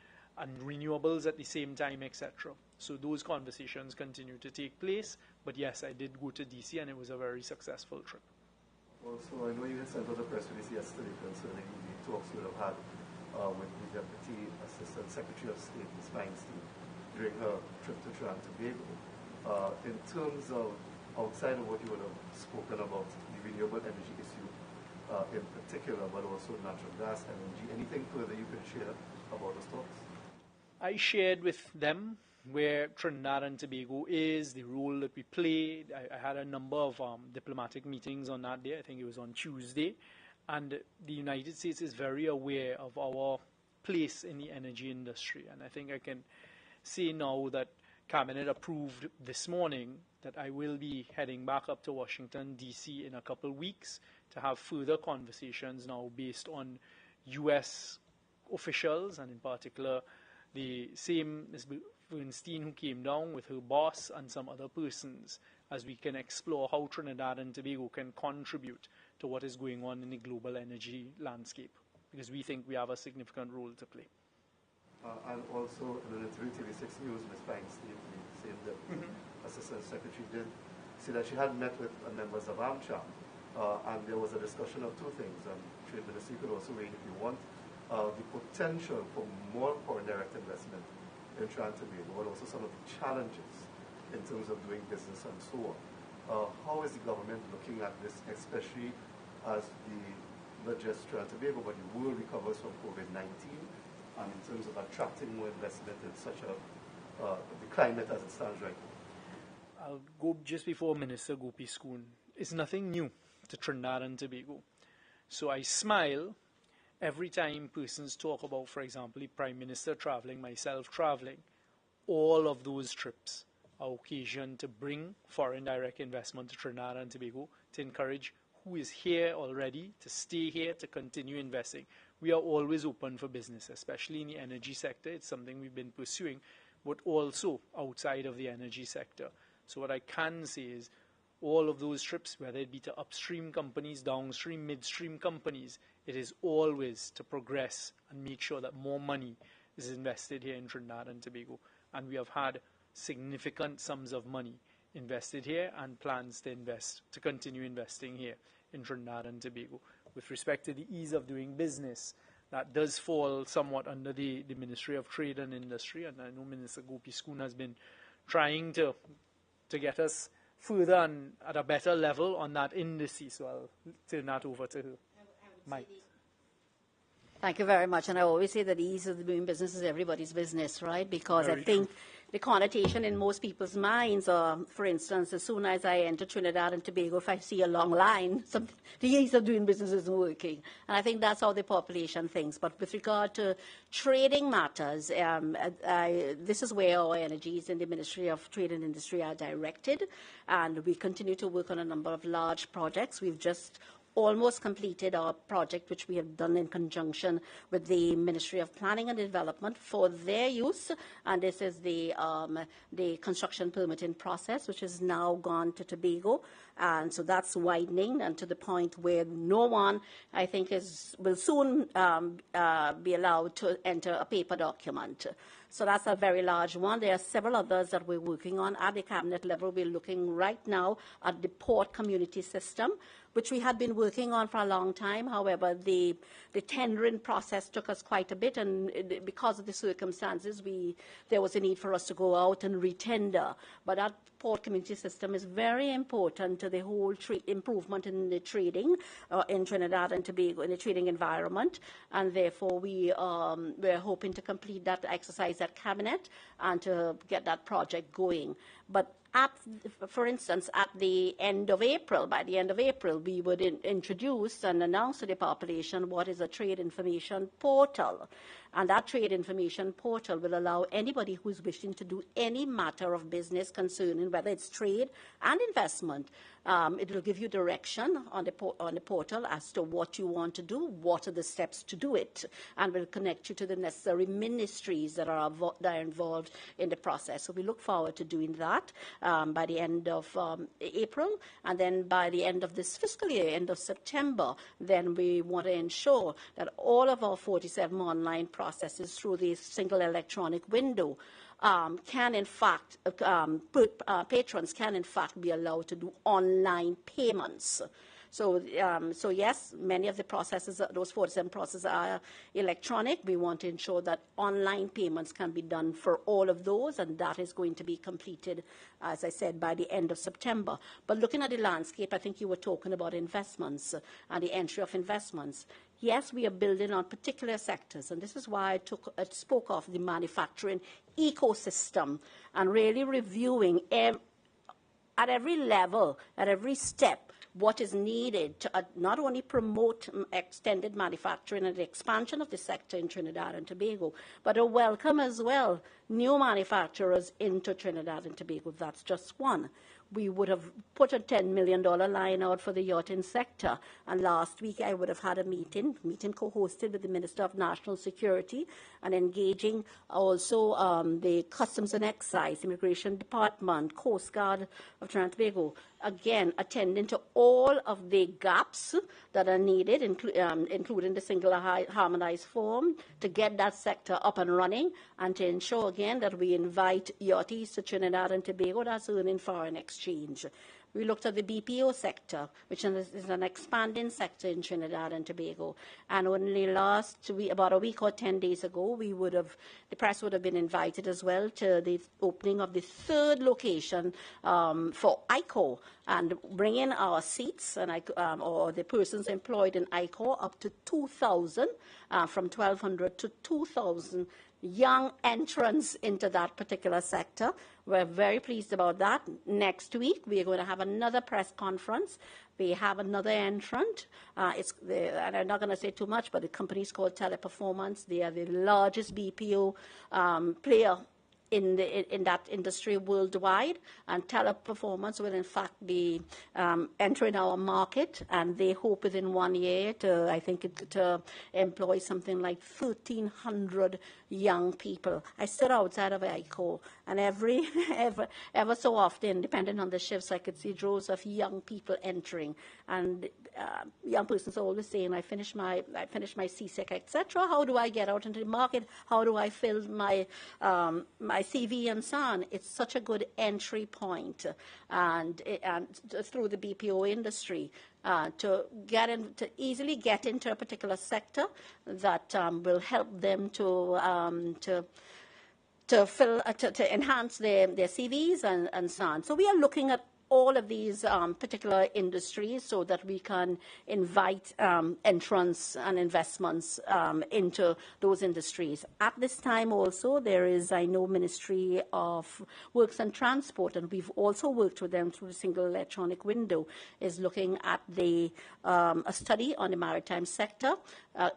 renewables at the same time, etc. So those conversations continue to take place. But yes, I did go to DC, and it was a very successful trip. Also, I know you had sent out a press release yesterday concerning the talks you would have had with the Deputy Assistant Secretary of State, Ms. Feinstein, during her trip to Trinidad and Tobago. In terms of outside of what you would have spoken about the renewable energy issue in particular, but also natural gas, LNG, anything further you can share about those talks? I shared with them where Trinidad and Tobago is, the role that we play. I had a number of diplomatic meetings on that day. I think it was on Tuesday. And the United States is very aware of our place in the energy industry. And I think I can say now that Cabinet approved this morning that I will be heading back up to Washington, D.C. in a couple of weeks to have further conversations now based on U.S. officials, and in particular the same Ms. Bernstein who came down with her boss and some other persons, as we can explore how Trinidad and Tobago can contribute to what is going on in the global energy landscape, because we think we have a significant role to play. And also in an interview to TV6 News, Ms. Feinstein, the same Assistant Secretary, did say that she had met with members of AmCham, and there was a discussion of two things, and Trade Ministry could also weigh in if you want, the potential for more foreign direct investment in Trinidad and Tobago, but also some of the challenges in terms of doing business and so on. How is the government looking at this, especially as not just Trinidad and Tobago, but the world recovers from COVID-19, and in terms of attracting more investment in such the climate as it stands right now? I'll go just before Minister Gopee-Scoon. It's nothing new to Trinidad and Tobago. So I smile every time persons talk about, for example, the Prime Minister traveling, myself traveling. All of those trips are occasion to bring foreign direct investment to Trinidad and Tobago, to encourage who is here already to stay here, to continue investing. We are always open for business, especially in the energy sector. It's something we've been pursuing, but also outside of the energy sector. So what I can say is all of those trips, whether it be to upstream companies, downstream, midstream companies, it is always to progress and make sure that more money is invested here in Trinidad and Tobago. And we have had significant sums of money invested here and plans to invest, to continue investing here in Trinidad and Tobago. With respect to the ease of doing business, that does fall somewhat under the Ministry of Trade and Industry, and I know Minister Gopee-Scoon has been trying to get us further and at a better level on that indice, so I'll turn that over to Mike. Thank you very much. And I always say that the ease of doing business is everybody's business, right? Because I think the connotation in most people's minds are, for instance, as soon as I enter Trinidad and Tobago, if I see a long line, the ease of doing business isn't working. And I think that's how the population thinks. But with regard to trading matters, this is where our energies in the Ministry of Trade and Industry are directed. And we continue to work on a number of large projects. We've just almost completed our project, which we have done in conjunction with the Ministry of Planning and Development for their use. And this is the construction permitting process, which has now gone to Tobago. And so that's widening, and to the point where no one, I think, will soon be allowed to enter a paper document. So that's a very large one. There are several others that we're working on. At the cabinet level, we're looking right now at the port community system, which we had been working on for a long time. However, the tendering process took us quite a bit, and because of the circumstances, there was a need for us to go out and retender. But that port community system is very important to the whole improvement in the trading in Trinidad and Tobago, in the trading environment, and therefore we're hoping to complete that exercise at Cabinet and to get that project going. But for instance, at the end of April, by the end of April, we would introduce and announce to the population what is a trade information portal. And that trade information portal will allow anybody who is wishing to do any matter of business concerning whether it's trade and investment. It will give you direction on the portal as to what you want to do, what are the steps to do it, and will connect you to the necessary ministries that are involved in the process. So we look forward to doing that by the end of April, and then by the end of this fiscal year, end of September, then we want to ensure that all of our 47 online processes through the single electronic window can in fact, patrons can in fact be allowed to do online payments. So yes, many of the processes, those 47 processes are electronic. We want to ensure that online payments can be done for all of those, and that is going to be completed, as I said, by the end of September. But looking at the landscape, I think you were talking about investments and the entry of investments. Yes, we are building on particular sectors, and this is why I spoke of the manufacturing ecosystem and really reviewing at every level, at every step, what is needed to not only promote extended manufacturing and the expansion of the sector in Trinidad and Tobago, but to welcome as well new manufacturers into Trinidad and Tobago. That's just one. We would have put a $10 million line out for the yachting sector. And last week I would have had a meeting co-hosted with the Minister of National Security and engaging also the Customs and Excise, Immigration Department, Coast Guard of Trinidad and Tobago. Again, attending to all of the gaps that are needed, including the single harmonized form, to get that sector up and running, and to ensure again that we invite yachties to Trinidad and Tobago that's earning foreign exchange. We looked at the Bpo sector, which is an expanding sector in Trinidad and Tobago. And only about a week or 10 days ago, the press would have been invited as well to the opening of the third location for ICO, and bringing our seats or the persons employed in ICO up to 2,000, from 1,200 to 2,000 young entrants into that particular sector. We're very pleased about that. Next week, we are going to have another press conference. We have another entrant. And I'm not going to say too much, but the company is called Teleperformance. They are the largest BPO player in that industry worldwide, and Teleperformance will in fact be entering our market, and they hope within 1 year to employ something like 1,300 young people. I stood outside of ICO, and ever so often, depending on the shifts, I could see droves of young people entering, and young persons are always saying, I finished my CSEC, etc. How do I get out into the market? How do I fill my CV and so on? It's such a good entry point, and through the BPO industry, to easily get into a particular sector that will help them to enhance their CVs and so on. So we are looking at all of these particular industries so that we can invite entrants and investments into those industries. At this time also, there is, I know, Ministry of Works and Transport, and we've also worked with them through the single electronic window, is looking at a study on the maritime sector,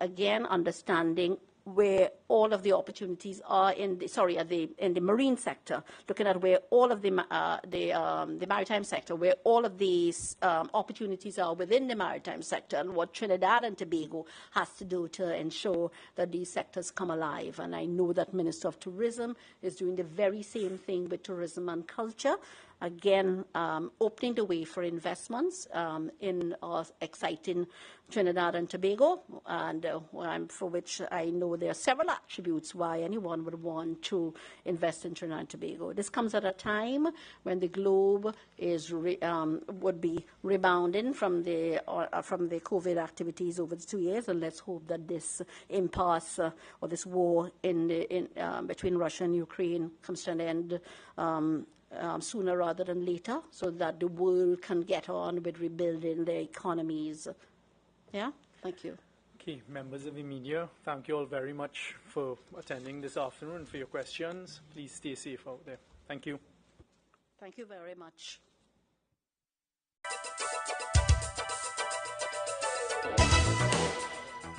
again, understanding where all of the opportunities are in the marine sector, looking at where all of the maritime sector, where all of these opportunities are within the maritime sector, and what Trinidad and Tobago has to do to ensure that these sectors come alive. And I know that Minister of Tourism is doing the very same thing with tourism and culture. Again, opening the way for investments in our exciting Trinidad and Tobago, and for which I know there are several attributes why anyone would want to invest in Trinidad and Tobago. This comes at a time when the globe would be rebounding from the COVID activities over the 2 years, and let's hope that this impasse or this war between Russia and Ukraine comes to an end sooner rather than later, so that the world can get on with rebuilding their economies. Yeah, thank you. Okay, members of the media, thank you all very much for attending this afternoon and for your questions. Please stay safe out there. Thank you. Thank you very much.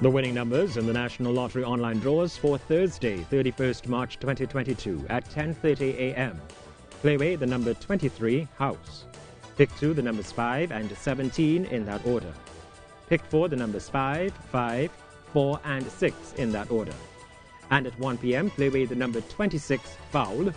The winning numbers in the National Lottery online draws for Thursday, 31st March 2022 at 10:30 a.m. Playway the number 23, House. Pick 2 the numbers 5 and 17 in that order. Pick 4 the numbers 5, 5, 4 and 6 in that order. And at 1 p.m. Playway the number 26, Foul.